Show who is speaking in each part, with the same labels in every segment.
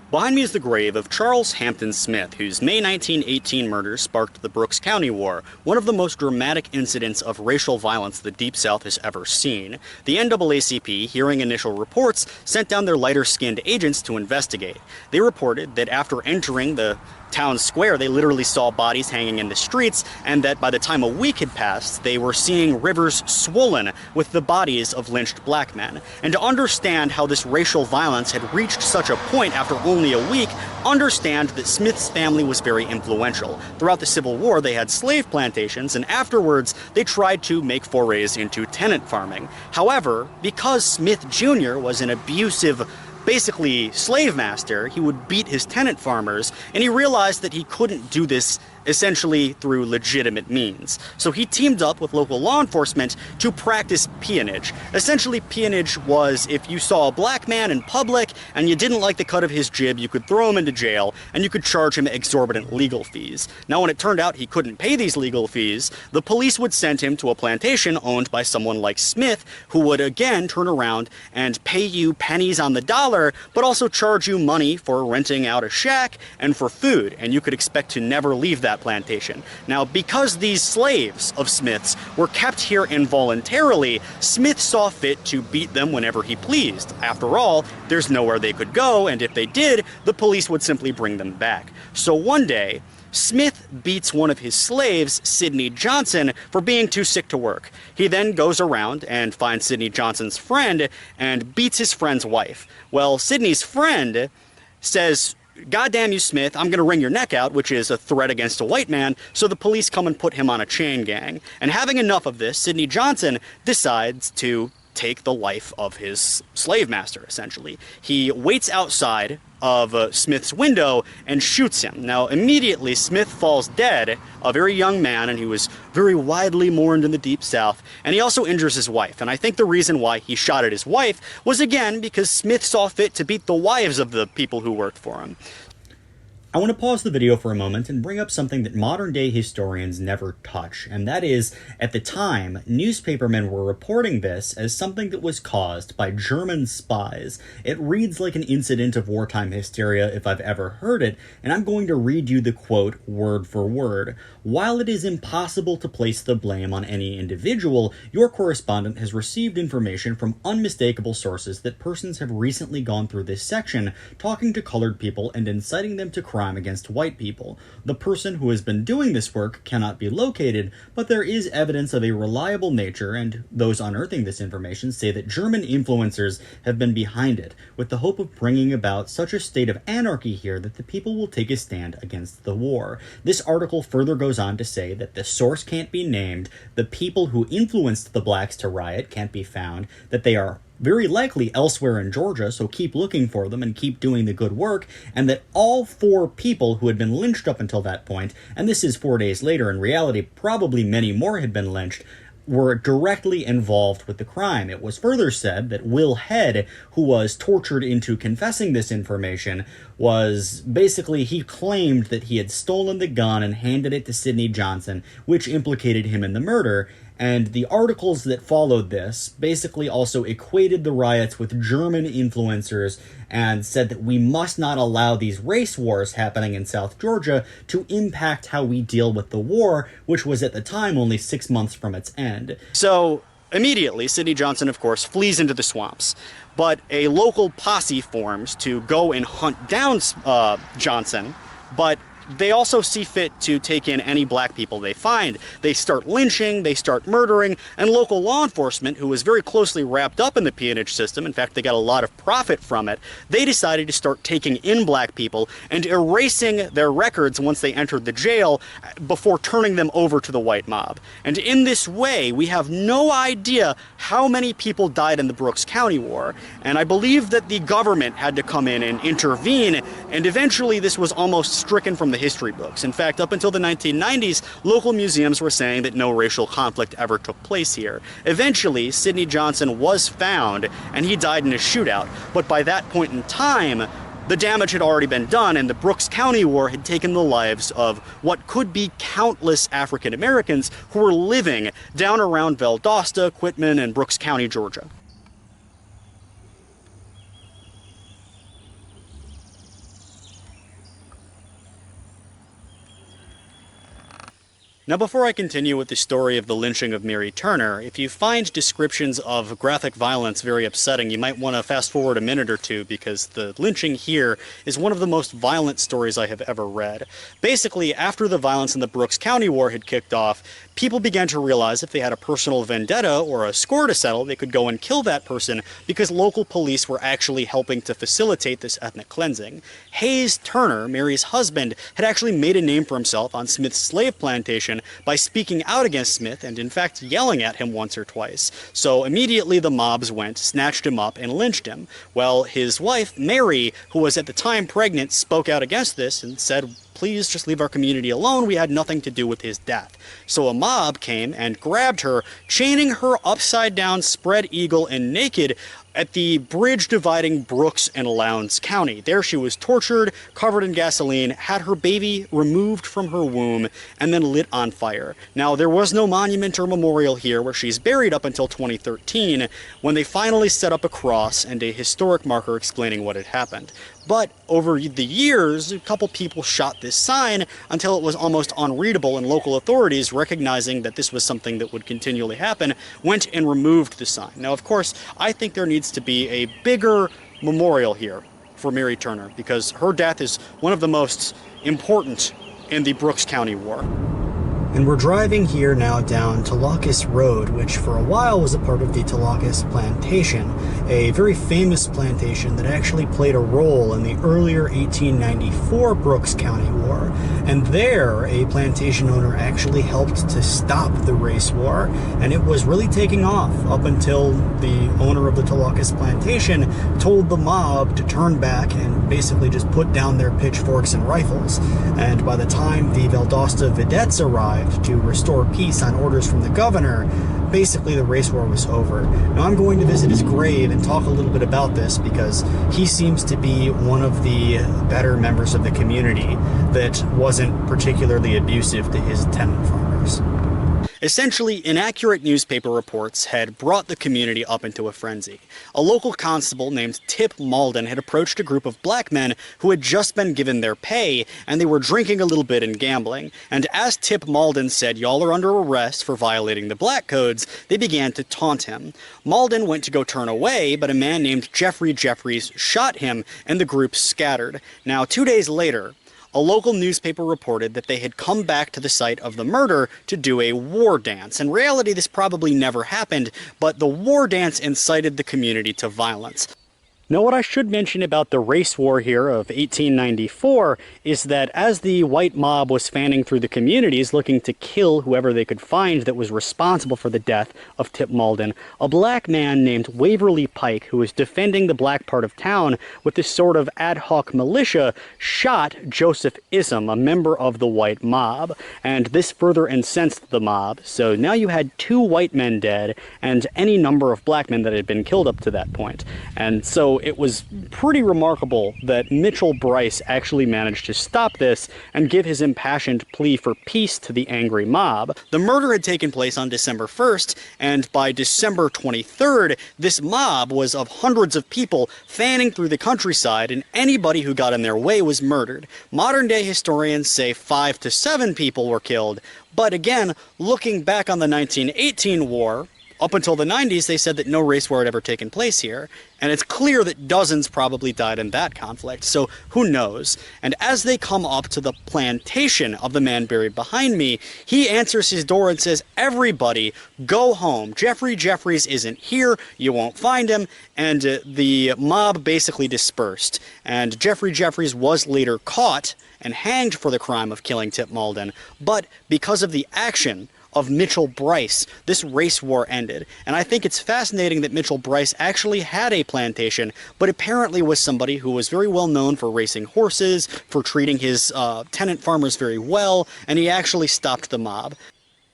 Speaker 1: Behind me is the grave of Charles Hampton Smith, whose May 1918 murder sparked the Brooks County War, one of the most dramatic incidents of racial violence the Deep South has ever seen. The NAACP, hearing initial reports, sent down their lighter-skinned agents to investigate. They reported that after entering the town square, they literally saw bodies hanging in the streets, and that by the time a week had passed, they were seeing rivers swollen with the bodies of lynched black men. And to understand how this racial violence had reached such a point after only a week, understand that Smith's family was very influential. Throughout the Civil War, they had slave plantations, and afterwards, they tried to make forays into tenant farming. However, because Smith Jr. was an abusive, basically slave master, he would beat his tenant farmers, and he realized that he couldn't do this essentially through legitimate means. So he teamed up with local law enforcement to practice peonage. Essentially, peonage was if you saw a black man in public and you didn't like the cut of his jib, you could throw him into jail and you could charge him exorbitant legal fees. Now, when it turned out he couldn't pay these legal fees, the police would send him to a plantation owned by someone like Smith, who would again turn around and pay you pennies on the dollar, but also charge you money for renting out a shack and for food, and you could expect to never leave that plantation. Now, because these slaves of Smith's were kept here involuntarily, Smith saw fit to beat them whenever he pleased. After all, there's nowhere they could go, and if they did, the police would simply bring them back. So one day, Smith beats one of his slaves, Sidney Johnson, for being too sick to work. He then goes around and finds Sidney Johnson's friend and beats his friend's wife. Well, Sidney's friend says, "God damn you, Smith, I'm going to wring your neck out," which is a threat against a white man, so the police come and put him on a chain gang. And having enough of this, Sidney Johnson decides to take the life of his slave master, essentially. He waits outside of Smith's window and shoots him. Now, immediately, Smith falls dead, a very young man, and he was very widely mourned in the Deep South, and he also injures his wife. And I think the reason why he shot at his wife was, again, because Smith saw fit to beat the wives of the people who worked for him. I want to pause the video for a moment and bring up something that modern-day historians never touch, and that is, at the time, newspapermen were reporting this as something that was caused by German spies. It reads like an incident of wartime hysteria if I've ever heard it, and I'm going to read you the quote word for word. "While it is impossible to place the blame on any individual, your correspondent has received information from unmistakable sources that persons have recently gone through this section, talking to colored people and inciting them to crime against white people. The person who has been doing this work cannot be located, but there is evidence of a reliable nature, and those unearthing this information say that German influencers have been behind it, with the hope of bringing about such a state of anarchy here that the people will take a stand against the war." This article further goes on to say that the source can't be named, the people who influenced the blacks to riot can't be found, that they are very likely elsewhere in Georgia, so keep looking for them and keep doing the good work, and that all 4 people who had been lynched up until that point, and this is 4 days later, in reality probably many more had been lynched, were directly involved with the crime. It was further said that Will Head, who was tortured into confessing this information, was basically, he claimed that he had stolen the gun and handed it to Sidney Johnson, which implicated him in the murder. And the articles that followed this basically also equated the riots with German influencers and said that we must not allow these race wars happening in South Georgia to impact how we deal with the war, which was at the time only 6 months from its end. So immediately, Sidney Johnson, of course, flees into the swamps. But a local posse forms to go and hunt down Johnson, but they also see fit to take in any black people they find. They start lynching, they start murdering, and local law enforcement, who was very closely wrapped up in the peonage system, in fact, they got a lot of profit from it, they decided to start taking in black people and erasing their records once they entered the jail before turning them over to the white mob. And in this way, we have no idea how many people died in the Brooks County War, and I believe that the government had to come in and intervene, and eventually this was almost stricken from the history books. In fact, up until the 1990s, local museums were saying that no racial conflict ever took place here. Eventually, Sidney Johnson was found, and he died in a shootout, but by that point in time, the damage had already been done, and the Brooks County War had taken the lives of what could be countless African Americans who were living down around Valdosta, Quitman, and Brooks County, Georgia. Now, before I continue with the story of the lynching of Mary Turner, if you find descriptions of graphic violence very upsetting, you might want to fast forward a minute or two, because the lynching here is one of the most violent stories I have ever read. Basically, after the violence in the Brooks County War had kicked off, people began to realize if they had a personal vendetta or a score to settle, they could go and kill that person, because local police were actually helping to facilitate this ethnic cleansing. Hayes Turner, Mary's husband, had actually made a name for himself on Smith's slave plantation by speaking out against Smith and, in fact, yelling at him once or twice. So immediately the mobs went, snatched him up, and lynched him. Well, his wife, Mary, who was at the time pregnant, spoke out against this and said, "Please just leave our community alone. We had nothing to do with his death." So a mob came and grabbed her, chaining her upside down, spread eagle, and naked at the bridge dividing Brooks and Lowndes County. There she was tortured, covered in gasoline, had her baby removed from her womb, and then lit on fire. Now, there was no monument or memorial here where she's buried up until 2013, when they finally set up a cross and a historic marker explaining what had happened. But over the years, a couple people shot this sign until it was almost unreadable, and local authorities, recognizing that this was something that would continually happen, went and removed the sign. Now, of course, I think there needs to be a bigger memorial here for Mary Turner, because her death is one of the most important in the Brooks County War. And we're driving here now down Tolocus Road, which for a while was a part of the Tolocus Plantation, a very famous plantation that actually played a role in the earlier 1894 Brooks County War. And there, a plantation owner actually helped to stop the race war, and it was really taking off up until the owner of the Tolocus Plantation told the mob to turn back and basically just put down their pitchforks and rifles. And by the time the Valdosta Vedettes arrived to restore peace on orders from the governor, basically the race war was over. Now, I'm going to visit his grave and talk a little bit about this, because he seems to be one of the better members of the community that wasn't particularly abusive to his tenant farmers. Essentially, inaccurate newspaper reports had brought the community up into a frenzy. A local constable named Tip Malden had approached a group of black men who had just been given their pay, and they were drinking a little bit and gambling. And as Tip Malden said, "Y'all are under arrest for violating the black codes," they began to taunt him. Malden went to go turn away, but a man named Jeffrey Jeffries shot him, and the group scattered. Now, 2 days later, a local newspaper reported that they had come back to the site of the murder to do a war dance. In reality, this probably never happened, but the war dance incited the community to violence. Now, what I should mention about the race war here of 1894 is that as the white mob was fanning through the communities looking to kill whoever they could find that was responsible for the death of Tip Malden, a black man named Waverly Pike, who was defending the black part of town with this sort of ad hoc militia, shot Joseph Ism, a member of the white mob. And this further incensed the mob, so now you had 2 white men dead and any number of black men that had been killed up to that point. And so it was pretty remarkable that Mitchell Bryce actually managed to stop this and give his impassioned plea for peace to the angry mob. The murder had taken place on December 1st, and by December 23rd, this mob was of hundreds of people fanning through the countryside, and anybody who got in their way was murdered. Modern-day historians say 5 to 7 people were killed, but again, looking back on the 1918 war, up until the 90s, they said that no race war had ever taken place here, and it's clear that dozens probably died in that conflict, so who knows? And as they come up to the plantation of the man buried behind me, he answers his door and says, "Everybody, go home. Jeffrey Jeffries isn't here. You won't find him." And the mob basically dispersed. And Jeffrey Jeffries was later caught and hanged for the crime of killing Tip Malden, but because of the action of Mitchell Bryce, this race war ended. And I think it's fascinating that Mitchell Bryce actually had a plantation, but apparently was somebody who was very well known for racing horses, for treating his tenant farmers very well, and he actually stopped the mob.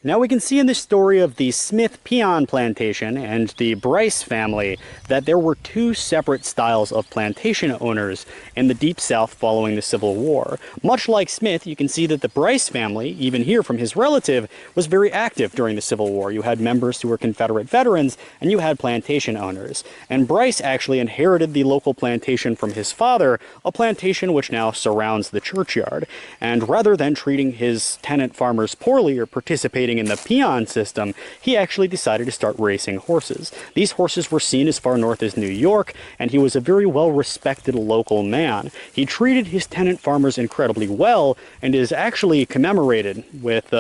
Speaker 1: Now we can see in the story of the Smith Peon plantation and the Bryce family that there were two separate styles of plantation owners in the Deep South following the Civil War. Much like Smith, you can see that the Bryce family, even here from his relative, was very active during the Civil War. You had members who were Confederate veterans, and you had plantation owners. And Bryce actually inherited the local plantation from his father, a plantation which now surrounds the churchyard. And rather than treating his tenant farmers poorly or participating in the peon system, he actually decided to start racing horses. These horses were seen as far north as New York, and he was a very well-respected local man. He treated his tenant farmers incredibly well, and is actually commemorated with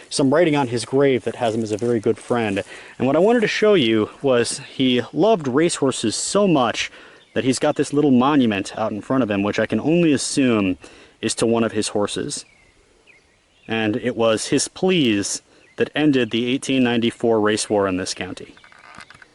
Speaker 1: some writing on his grave that has him as a very good friend. And what I wanted to show you was he loved racehorses so much that he's got this little monument out in front of him, which I can only assume is to one of his horses. And it was his pleas that ended the 1894 race war in this county.